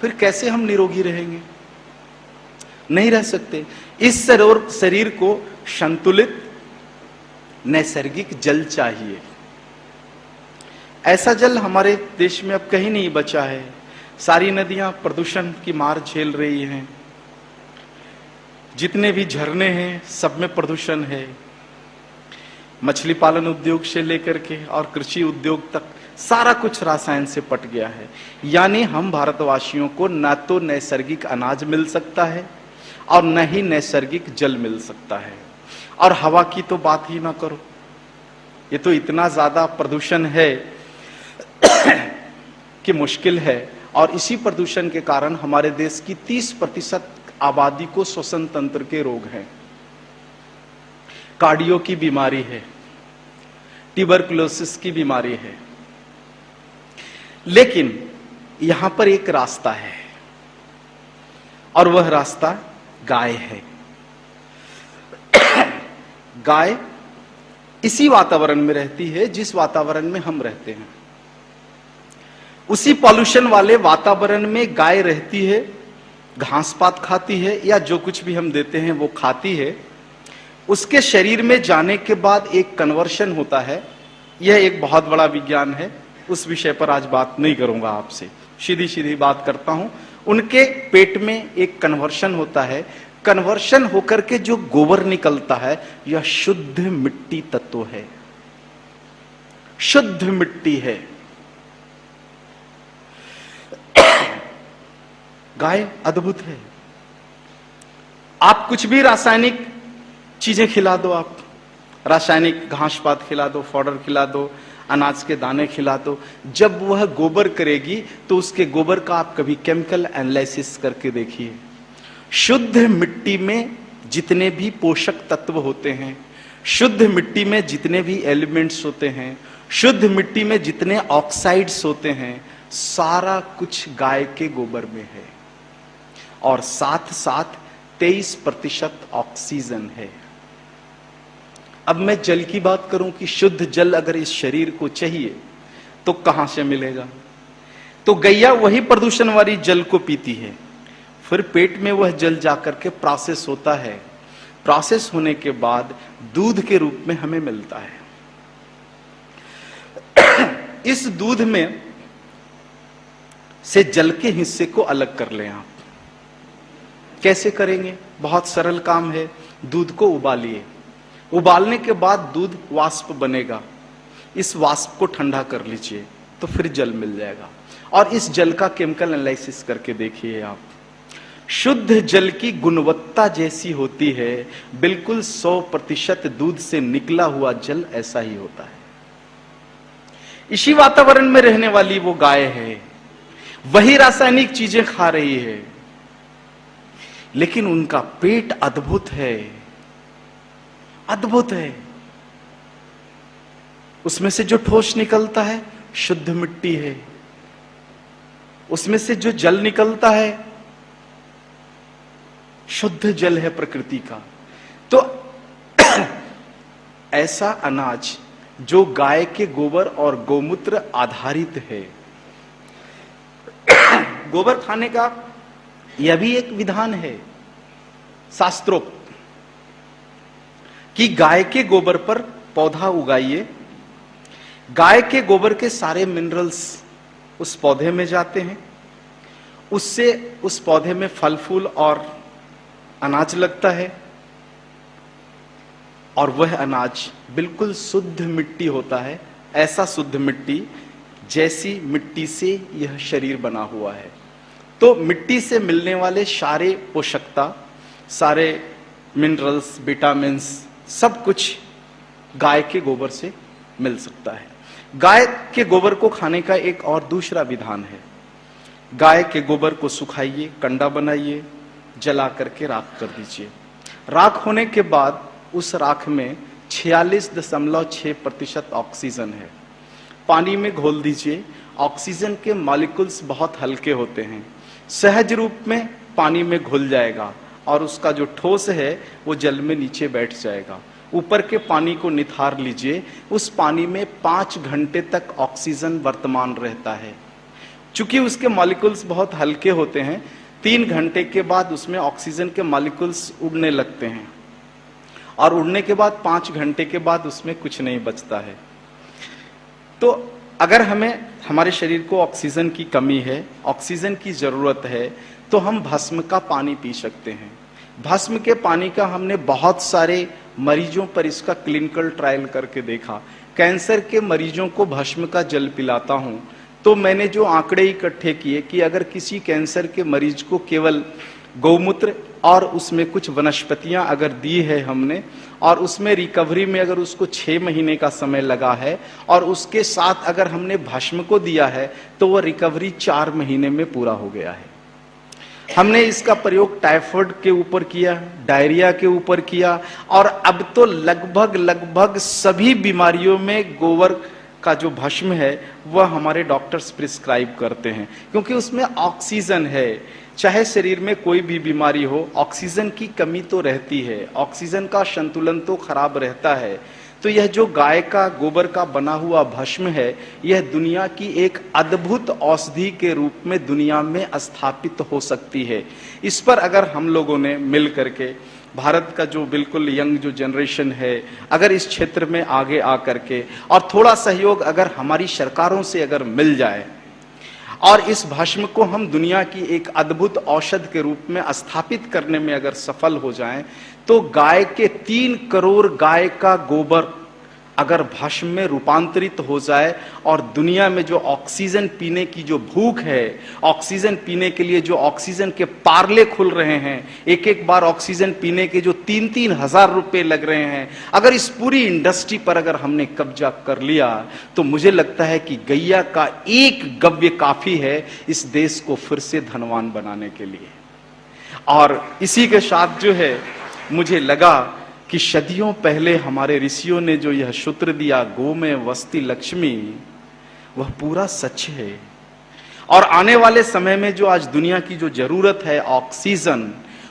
फिर कैसे हम निरोगी रहेंगे? नहीं रह सकते। इस शरीर को संतुलित नैसर्गिक जल चाहिए। ऐसा जल हमारे देश में अब कहीं नहीं बचा है। सारी नदियां प्रदूषण की मार झेल रही हैं। जितने भी झरने हैं सब में प्रदूषण है। मछली पालन उद्योग से लेकर के और कृषि उद्योग तक सारा कुछ रसायन से पट गया है। यानी हम भारतवासियों को न तो नैसर्गिक अनाज मिल सकता है और न ही नैसर्गिक जल मिल सकता है। और हवा की तो बात ही ना करो, ये तो इतना ज्यादा प्रदूषण है कि मुश्किल है। और इसी प्रदूषण के कारण हमारे देश की 30% आबादी को श्वसन तंत्र के रोग हैं, कार्डियो की बीमारी है, ट्यूबरकुलोसिस की बीमारी है। लेकिन यहां पर एक रास्ता है और वह रास्ता गाय है। गाय इसी वातावरण में रहती है जिस वातावरण में हम रहते हैं। उसी पॉल्यूशन वाले वातावरण में गाय रहती है, घास पात खाती है या जो कुछ भी हम देते हैं वो खाती है। उसके शरीर में जाने के बाद एक कन्वर्शन होता है। यह एक बहुत बड़ा विज्ञान है, उस विषय पर आज बात नहीं करूंगा आपसे, सीधी सीधी बात करता हूं। उनके पेट में एक कन्वर्शन होता है। कन्वर्शन होकर के जो गोबर निकलता है यह शुद्ध मिट्टी तत्व है, शुद्ध मिट्टी है। गाय अद्भुत है। आप कुछ भी रासायनिक चीजें खिला दो, आप रासायनिक घास पात खिला दो, फॉडर खिला दो, अनाज के दाने खिला दो, जब वह गोबर करेगी तो उसके गोबर का आप कभी केमिकल एनालिसिस करके देखिए। शुद्ध मिट्टी में जितने भी पोषक तत्व होते हैं, शुद्ध मिट्टी में जितने भी एलिमेंट्स होते हैं, शुद्ध मिट्टी में जितने ऑक्साइड्स होते हैं, सारा कुछ गाय के गोबर में है। और साथ साथ 23% ऑक्सीजन है। अब मैं जल की बात करूं कि शुद्ध जल अगर इस शरीर को चाहिए तो कहां से मिलेगा? तो गैया वही प्रदूषण वाली जल को पीती है, फिर पेट में वह जल जाकर के प्रोसेस होता है। प्रोसेस होने के बाद दूध के रूप में हमें मिलता है। इस दूध में से जल के हिस्से को अलग कर लें आप। कैसे करेंगे? बहुत सरल काम है। दूध को उबालिए, उबालने के बाद दूध वाष्प बनेगा। इस वाष्प को ठंडा कर लीजिए तो फिर जल मिल जाएगा। और इस जल का केमिकल एनालिसिस करके देखिए आप। शुद्ध जल की गुणवत्ता जैसी होती है, बिल्कुल 100% दूध से निकला हुआ जल ऐसा ही होता है। इसी वातावरण में रहने वाली वो गाय है, वही रासायनिक चीजें खा रही है, लेकिन उनका पेट अद्भुत है, अद्भुत है। उसमें से जो ठोस निकलता है शुद्ध मिट्टी है, उसमें से जो जल निकलता है शुद्ध जल है प्रकृति का। तो ऐसा अनाज जो गाय के गोबर और गोमूत्र आधारित है, गोबर खाने का यह भी एक विधान है शास्त्रोक्त कि गाय के गोबर पर पौधा उगाइए। गाय के गोबर के सारे मिनरल्स उस पौधे में जाते हैं, उससे उस पौधे में फल फूल और अनाज लगता है, और वह अनाज बिल्कुल शुद्ध मिट्टी होता है। ऐसा शुद्ध मिट्टी जैसी मिट्टी से यह शरीर बना हुआ है। तो मिट्टी से मिलने वाले सारे पोषकता, सारे मिनरल्स, विटामिन्स, सब कुछ गाय के गोबर से मिल सकता है। गाय के गोबर को खाने का एक और दूसरा विधान है। गाय के गोबर को सुखाइए, कंडा बनाइए, जला करके राख कर दीजिए। राख होने के बाद उस राख में 46.6% ऑक्सीजन है। पानी में घोल दीजिए। ऑक्सीजन के मॉलिक्यूल्स बहुत हल्के होते हैं, सहज रूप में पानी में घुल जाएगा और उसका जो ठोस है वो जल में नीचे बैठ जाएगा। ऊपर के पानी को निथार लीजिए, उस पानी में 5 घंटे तक ऑक्सीजन वर्तमान रहता है। चूंकि उसके मॉलिक्यूल्स बहुत हल्के होते हैं, 3 घंटे के बाद उसमें ऑक्सीजन के मॉलिक्यूल्स उड़ने लगते हैं और उड़ने के बाद 5 घंटे के बाद उसमें कुछ नहीं बचता है। तो अगर हमारे शरीर को ऑक्सीजन की कमी है, ऑक्सीजन की जरूरत है, तो हम भस्म का पानी पी सकते हैं। भस्म के पानी का हमने बहुत सारे मरीजों पर इसका क्लिनिकल ट्रायल करके देखा। कैंसर के मरीजों को भस्म का जल पिलाता हूं तो मैंने जो आंकड़े इकट्ठे किए कि अगर किसी कैंसर के मरीज को केवल गौमूत्र और उसमें कुछ वनस्पतियां अगर दी है हमने, और उसमें रिकवरी में अगर उसको 6 महीने का समय लगा है, और उसके साथ अगर हमने भस्म को दिया है, तो वह रिकवरी 4 महीने में पूरा हो गया है। हमने इसका प्रयोग टाइफाइड के ऊपर किया, डायरिया के ऊपर किया, और अब तो लगभग सभी बीमारियों में गोबर का जो भस्म है वह हमारे डॉक्टर्स प्रिस्क्राइब करते हैं, क्योंकि उसमें ऑक्सीजन है। चाहे शरीर में कोई भी बीमारी हो, ऑक्सीजन की कमी तो रहती है, ऑक्सीजन का संतुलन तो खराब रहता है। तो यह जो गाय का गोबर का बना हुआ भस्म है, यह दुनिया की एक अद्भुत औषधि के रूप में दुनिया में स्थापित हो सकती है। इस पर अगर हम लोगों ने मिल करके, भारत का जो बिल्कुल यंग जो जनरेशन है, अगर इस क्षेत्र में आगे आकर के और थोड़ा सहयोग अगर हमारी सरकारों से अगर मिल जाए और इस भस्म को हम दुनिया की एक अद्भुत औषध के रूप में स्थापित करने में अगर सफल हो जाएं, तो गाय के 3 करोड़ गाय का गोबर अगर भस्म में रूपांतरित हो जाए और दुनिया में जो ऑक्सीजन पीने की जो भूख है, ऑक्सीजन पीने के लिए जो ऑक्सीजन के पार्ले खुल रहे हैं, एक बार ऑक्सीजन पीने के जो 3-3 हजार रुपए लग रहे हैं, अगर इस पूरी इंडस्ट्री पर अगर हमने कब्जा कर लिया, तो मुझे लगता है कि गैया का एक गव्य काफी है इस देश को फिर से धनवान बनाने के लिए। और इसी के साथ जो है, मुझे लगा कि सदियों पहले हमारे ऋषियों ने जो यह सूत्र दिया, गो में वसती लक्ष्मी, वह पूरा सच है। और आने वाले समय में जो आज दुनिया की जो जरूरत है ऑक्सीजन,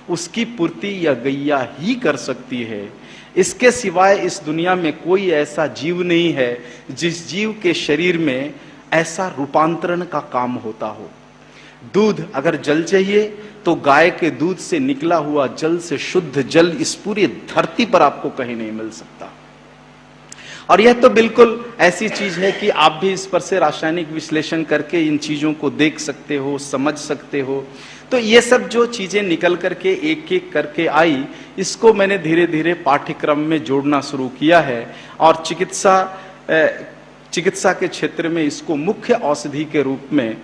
उसकी पूर्ति यह गैया ही कर सकती है। इसके सिवाय इस दुनिया में कोई ऐसा जीव नहीं है जिस जीव के शरीर में ऐसा रूपांतरण का काम होता हो। दूध अगर जल चाहिए तो गाय के दूध से निकला हुआ जल से शुद्ध जल इस पूरी धरती पर आपको कहीं नहीं मिल सकता। और यह तो बिल्कुल ऐसी चीज है कि आप भी इस पर से रासायनिक विश्लेषण करके इन चीजों को देख सकते हो, समझ सकते हो। तो ये सब जो चीजें निकल करके एक एक करके आई, इसको मैंने धीरे धीरे पाठ्यक्रम में जोड़ना शुरू किया है और चिकित्सा के क्षेत्र में इसको मुख्य औषधि के रूप में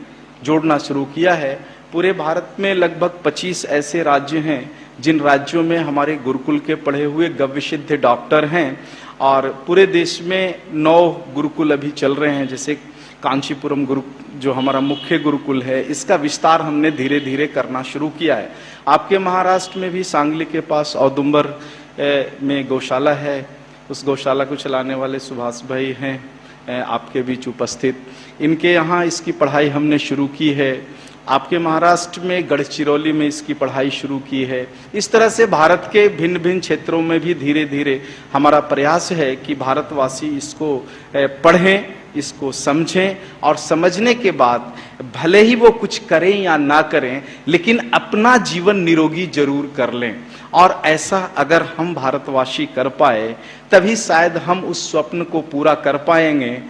जोड़ना शुरू किया है। पूरे भारत में लगभग 25 ऐसे राज्य हैं जिन राज्यों में हमारे गुरुकुल के पढ़े हुए गव्यसिद्ध डॉक्टर हैं, और पूरे देश में 9 गुरुकुल अभी चल रहे हैं। जैसे कांचीपुरम गुरु जो हमारा मुख्य गुरुकुल है, इसका विस्तार हमने धीरे धीरे करना शुरू किया है। आपके महाराष्ट्र में भी सांगली के पास औदुंबर में गौशाला है, उस गौशाला को चलाने वाले सुभाष भाई हैं आपके बीच उपस्थित। इनके यहाँ इसकी पढ़ाई हमने शुरू की है। आपके महाराष्ट्र में गढ़चिरौली में इसकी पढ़ाई शुरू की है। इस तरह से भारत के भिन्न भिन्न क्षेत्रों में भी धीरे धीरे हमारा प्रयास है कि भारतवासी इसको पढ़ें, इसको समझें, और समझने के बाद भले ही वो कुछ करें या ना करें, लेकिन अपना जीवन निरोगी जरूर कर लें। और ऐसा अगर हम भारतवासी कर पाए, तभी शायद हम उस स्वप्न को पूरा कर पाएंगे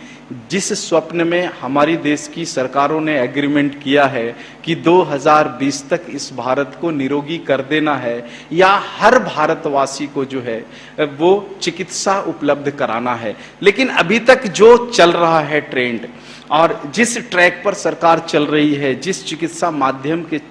जिस स्वप्न में हमारी देश की सरकारों ने एग्रीमेंट किया है कि 2020 तक इस भारत को निरोगी कर देना है, या हर भारतवासी को जो है वो चिकित्सा उपलब्ध कराना है। लेकिन अभी तक जो चल रहा है ट्रेंड, और जिस ट्रैक पर सरकार चल रही है, जिस चिकित्सा माध्यम के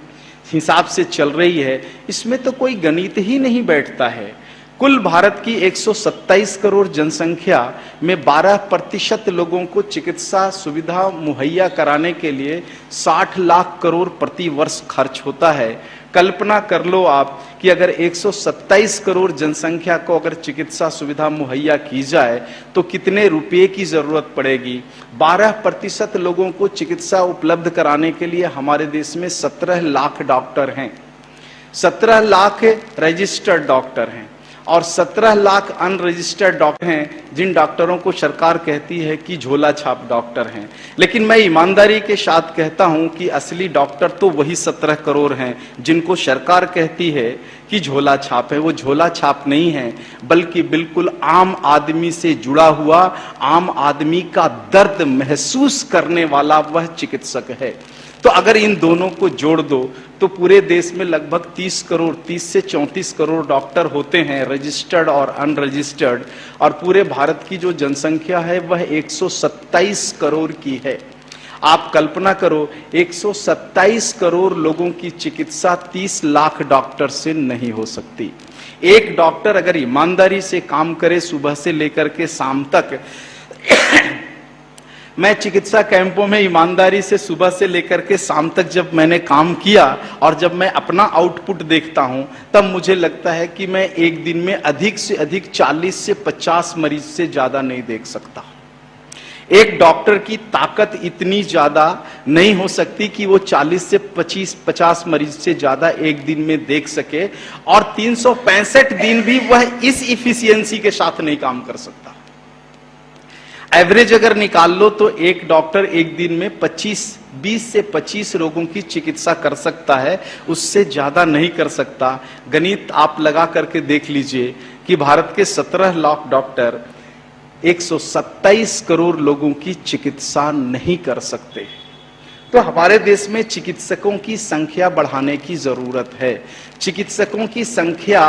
हिसाब से चल रही है, इसमें तो कोई गणित ही नहीं बैठता है। कुल भारत की 127 करोड़ जनसंख्या में 12% लोगों को चिकित्सा सुविधा मुहैया कराने के लिए 60 लाख करोड़ प्रति वर्ष खर्च होता है। कल्पना कर लो आप कि अगर 127 करोड़ जनसंख्या को अगर चिकित्सा सुविधा मुहैया की जाए तो कितने रुपए की जरूरत पड़ेगी। 12% लोगों को चिकित्सा उपलब्ध कराने के लिए हमारे देश में 17 लाख डॉक्टर हैं, 17 लाख रजिस्टर्ड डॉक्टर हैं। और 17 लाख अनरजिस्टर्ड डॉक्टर हैं, जिन डॉक्टरों को सरकार कहती है कि झोला छाप डॉक्टर हैं। लेकिन मैं ईमानदारी के साथ कहता हूं कि असली डॉक्टर तो वही 17 करोड़ हैं जिनको सरकार कहती है कि झोला छाप है। वो झोला छाप नहीं है, बल्कि बिल्कुल आम आदमी से जुड़ा हुआ, आम आदमी का दर्द महसूस करने वाला वह चिकित्सक है। तो अगर इन दोनों को जोड़ दो तो पूरे देश में लगभग 30 करोड़, 30 से 34 करोड़ डॉक्टर होते हैं, रजिस्टर्ड और अनरजिस्टर्ड, और पूरे भारत की जो जनसंख्या है वह 127 करोड़ की है। आप कल्पना करो, 127 करोड़ लोगों की चिकित्सा 30 लाख डॉक्टर से नहीं हो सकती। एक डॉक्टर अगर ईमानदारी से काम करे सुबह से लेकर के शाम तक मैं चिकित्सा कैंपों में ईमानदारी से सुबह से लेकर के शाम तक जब मैंने काम किया और जब मैं अपना आउटपुट देखता हूं, तब मुझे लगता है कि मैं एक दिन में अधिक से अधिक 40 से 50 मरीज से ज्यादा नहीं देख सकता। एक डॉक्टर की ताकत इतनी ज्यादा नहीं हो सकती कि वो 40 से 50 मरीज से ज्यादा एक दिन में देख सके, और 365 दिन भी वह इस इफिशियंसी के साथ नहीं काम कर सकता। एवरेज अगर निकाल लो तो एक डॉक्टर एक दिन में 20 से 25 रोगों की चिकित्सा कर सकता है, उससे ज्यादा नहीं कर सकता। गणित आप लगा करके देख लीजिए कि भारत के 17 लाख डॉक्टर 127 करोड़ लोगों की चिकित्सा नहीं कर सकते। तो हमारे देश में चिकित्सकों की संख्या बढ़ाने की जरूरत है। चिकित्सकों की संख्या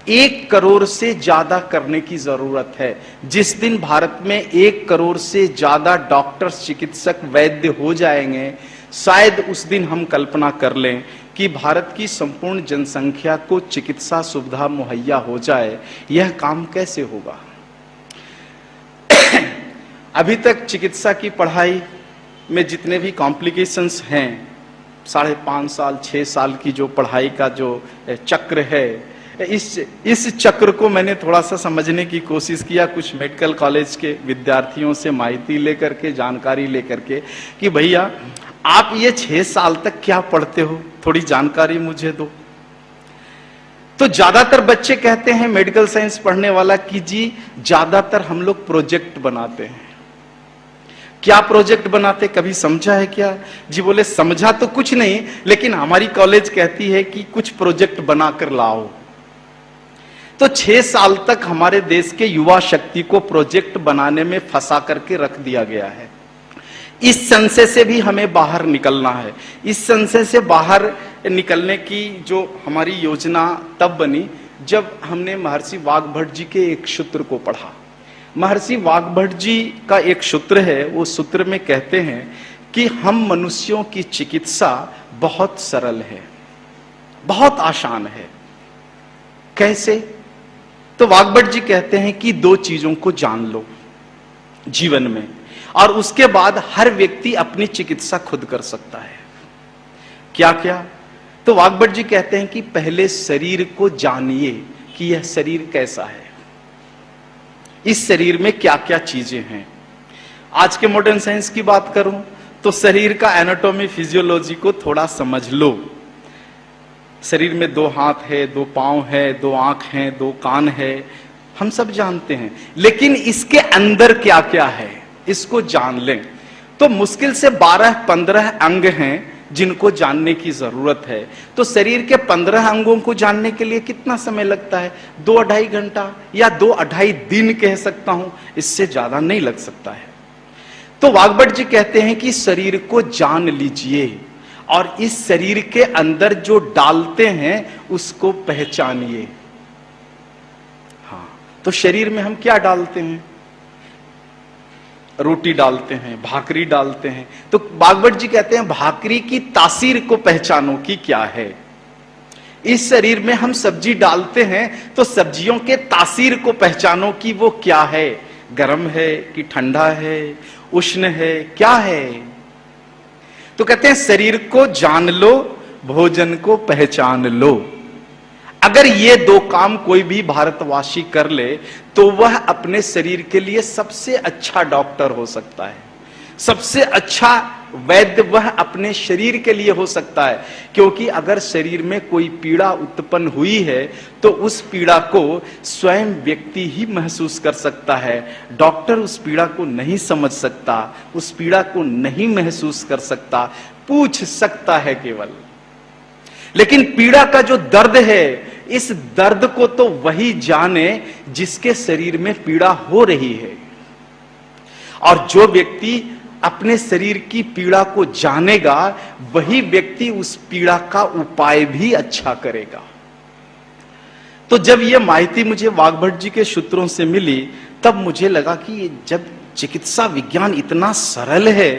1 करोड़ से ज्यादा करने की जरूरत है। जिस दिन भारत में 1 करोड़ से ज्यादा डॉक्टर, चिकित्सक, वैद्य हो जाएंगे, शायद उस दिन हम कल्पना कर लें कि भारत की संपूर्ण जनसंख्या को चिकित्सा सुविधा मुहैया हो जाए। यह काम कैसे होगा? अभी तक चिकित्सा की पढ़ाई में जितने भी कॉम्प्लिकेशंस हैं, 5.5 साल 6 साल की जो पढ़ाई का जो चक्र है, इस चक्र को मैंने थोड़ा सा समझने की कोशिश किया, कुछ मेडिकल कॉलेज के विद्यार्थियों से माहिती लेकर के, जानकारी लेकर के, कि भैया आप ये 6 साल तक क्या पढ़ते हो, थोड़ी जानकारी मुझे दो। तो ज्यादातर बच्चे कहते हैं मेडिकल साइंस पढ़ने वाला कि जी ज्यादातर हम लोग प्रोजेक्ट बनाते हैं। क्या प्रोजेक्ट बनाते, कभी समझा है क्या? जी बोले समझा तो कुछ नहीं, लेकिन हमारी कॉलेज कहती है कि कुछ प्रोजेक्ट बनाकर लाओ। तो 6 साल तक हमारे देश के युवा शक्ति को प्रोजेक्ट बनाने में फंसा करके रख दिया गया है। इस संशय से भी हमें बाहर निकलना है। इस संशय से बाहर निकलने की जो हमारी योजना तब बनी जब हमने महर्षि वाग्भट जी के एक सूत्र को पढ़ा। महर्षि वाग्भट जी का एक सूत्र है, वो सूत्र में कहते हैं कि हम मनुष्यों की चिकित्सा बहुत सरल है, बहुत आसान है। कैसे? तो वाग्भट जी कहते हैं कि 2 चीजों को जान लो जीवन में, और उसके बाद हर व्यक्ति अपनी चिकित्सा खुद कर सकता है। क्या क्या? तो वाग्भट जी कहते हैं कि पहले शरीर को जानिए कि यह शरीर कैसा है, इस शरीर में क्या क्या चीजें हैं। आज के मॉडर्न साइंस की बात करूं तो शरीर का एनाटॉमी, फिजियोलॉजी को थोड़ा समझ लो। शरीर में 2 हाथ है, 2 पांव है, 2 आंख है, 2 कान है, हम सब जानते हैं, लेकिन इसके अंदर क्या क्या है इसको जान लें तो मुश्किल से 12-15 अंग हैं जिनको जानने की जरूरत है। तो शरीर के 15 अंगों को जानने के लिए कितना समय लगता है? 2-2.5 घंटा या 2-2.5 दिन कह सकता हूं, इससे ज्यादा नहीं लग सकता है। तो वाग्भट जी कहते हैं कि शरीर को जान लीजिए और इस शरीर के अंदर जो डालते हैं उसको पहचानिए। हाँ, तो शरीर में हम क्या डालते हैं? रोटी डालते हैं, भाकरी डालते हैं। तो वाग्भट जी कहते हैं भाकरी की तासीर को पहचानो कि क्या है। इस शरीर में हम सब्जी डालते हैं तो सब्जियों के तासीर को पहचानो कि वो क्या है, गर्म है कि ठंडा है, उष्ण है, क्या है। तो कहते हैं शरीर को जान लो, भोजन को पहचान लो। अगर ये 2 काम कोई भी भारतवासी कर ले तो वह अपने शरीर के लिए सबसे अच्छा डॉक्टर हो सकता है। सबसे अच्छा वैद्य वह अपने शरीर के लिए हो सकता है, क्योंकि अगर शरीर में कोई पीड़ा उत्पन्न हुई है तो उस पीड़ा को स्वयं व्यक्ति ही महसूस कर सकता है। डॉक्टर उस पीड़ा को नहीं समझ सकता, उस पीड़ा को नहीं महसूस कर सकता, पूछ सकता है केवल। लेकिन पीड़ा का जो दर्द है, इस दर्द को तो वही जाने जिसके शरीर में पीड़ा हो रही है। और जो व्यक्ति अपने शरीर की पीड़ा को जानेगा, वही व्यक्ति उस पीड़ा का उपाय भी अच्छा करेगा। तो जब यह माहिती मुझे वाग्भट जी के सूत्रों से मिली, तब मुझे लगा कि जब चिकित्सा विज्ञान इतना सरल है,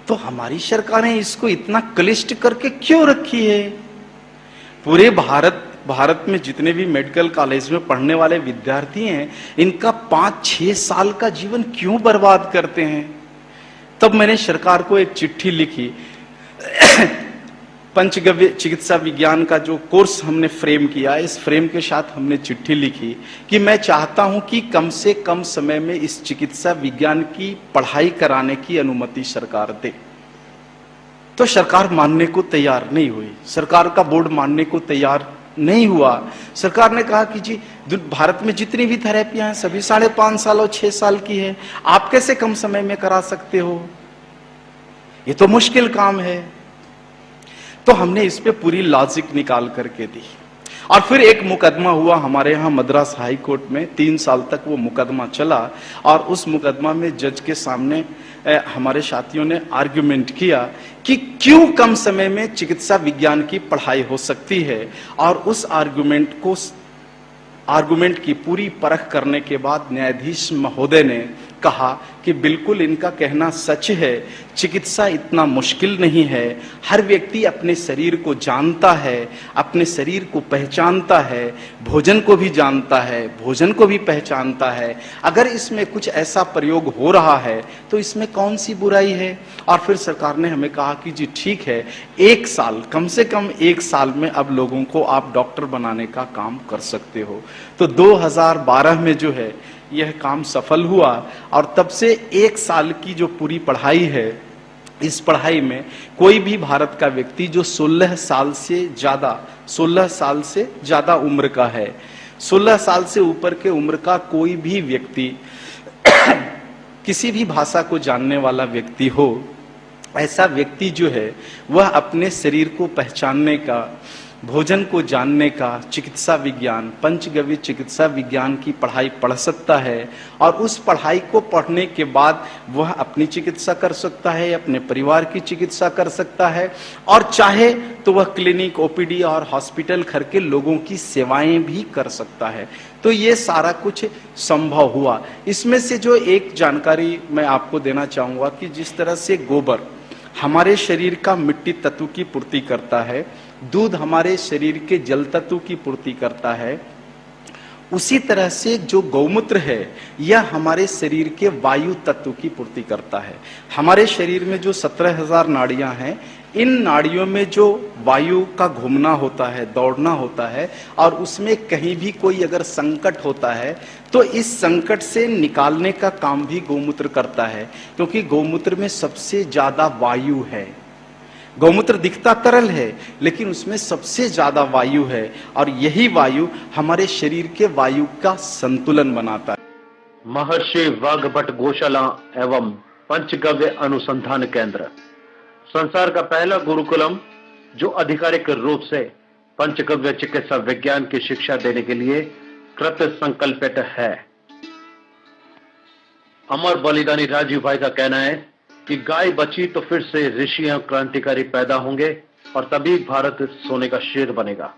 तो हमारी सरकारें इसको इतना क्लिष्ट करके क्यों रखी है। पूरे भारत में जितने भी मेडिकल कॉलेज में पढ़ने वाले विद्यार्थी हैं, इनका 5-6 साल का जीवन क्यों बर्बाद करते हैं। तब मैंने सरकार को एक चिट्ठी लिखी। पंचगव्य चिकित्सा विज्ञान का जो कोर्स हमने फ्रेम किया, इस फ्रेम के साथ हमने चिट्ठी लिखी कि मैं चाहता हूं कि कम से कम समय में इस चिकित्सा विज्ञान की पढ़ाई कराने की अनुमति सरकार दे। तो सरकार मानने को तैयार नहीं हुई, सरकार का बोर्ड मानने को तैयार नहीं हुआ। सरकार ने कहा कि जी भारत में जितनी भी थेरेपियां हैं सभी 5.5 साल और 6 साल की है, आप कैसे कम समय में करा सकते हो, ये तो मुश्किल काम है। तो हमने इस पे पूरी लॉजिक निकाल करके दी। और फिर एक मुकदमा हुआ हमारे यहाँ मद्रास हाई कोर्ट में, 3 साल तक वो मुकदमा चला। और उस मुकदमा में जज के सामने हमारे साथियों ने आर्गुमेंट किया कि क्यों कम समय में चिकित्सा विज्ञान की पढ़ाई हो सकती है। और उस आर्गुमेंट की पूरी परख करने के बाद न्यायाधीश महोदय ने कहा कि बिल्कुल इनका कहना सच है, चिकित्सा इतना मुश्किल नहीं है, हर व्यक्ति अपने शरीर को जानता है, अपने शरीर को पहचानता है, भोजन को भी जानता है, भोजन को भी पहचानता है। अगर इसमें कुछ ऐसा प्रयोग हो रहा है तो इसमें कौन सी बुराई है। और फिर सरकार ने हमें कहा कि जी ठीक है, 1 साल, कम से कम 1 साल में अब लोगों को आप डॉक्टर बनाने का काम कर सकते हो। तो 2012 में जो है यह काम सफल हुआ। और तब से 1 साल की जो पूरी पढ़ाई है, इस पढ़ाई में कोई भी भारत का व्यक्ति जो 16 साल से ज्यादा उम्र का है, 16 साल से ऊपर के उम्र का कोई भी व्यक्ति किसी भी भाषा को जानने वाला व्यक्ति हो, ऐसा व्यक्ति जो है वह अपने शरीर को पहचानने का, भोजन को जानने का चिकित्सा विज्ञान, पंचगव्य चिकित्सा विज्ञान की पढ़ाई पढ़ सकता है। और उस पढ़ाई को पढ़ने के बाद वह अपनी चिकित्सा कर सकता है, अपने परिवार की चिकित्सा कर सकता है, और चाहे तो वह क्लिनिक, ओपीडी और हॉस्पिटल करके लोगों की सेवाएं भी कर सकता है। तो ये सारा कुछ संभव हुआ। इसमें से जो एक जानकारी मैं आपको देना चाहूंगा कि जिस तरह से गोबर हमारे शरीर का मिट्टी तत्व की पूर्ति करता है, दूध हमारे शरीर के जल तत्व की पूर्ति करता है, उसी तरह से जो गौमूत्र है यह हमारे शरीर के वायु तत्व की पूर्ति करता है। हमारे शरीर में जो 17,000 नाड़ियां हैं, इन नाड़ियों में जो वायु का घूमना होता है, दौड़ना होता है, और उसमें कहीं भी कोई अगर संकट होता है तो इस संकट से निकालने का काम भी गौमूत्र करता है, क्योंकि गौमूत्र में सबसे ज्यादा वायु है। गौमूत्र दिखता तरल है लेकिन उसमें सबसे ज्यादा वायु है, और यही वायु हमारे शरीर के वायु का संतुलन बनाता है। महर्षि वाग्भट गौशाला एवं पंचगव्य अनुसंधान केंद्र संसार का पहला गुरुकुलम जो आधिकारिक रूप से पंचगव्य चिकित्सा विज्ञान की शिक्षा देने के लिए कृत संकल्पित है। अमर बलिदानी राजीव भाई का कहना है कि गाय बची तो फिर से ऋषि क्रांतिकारी पैदा होंगे और तभी भारत सोने का शेर बनेगा।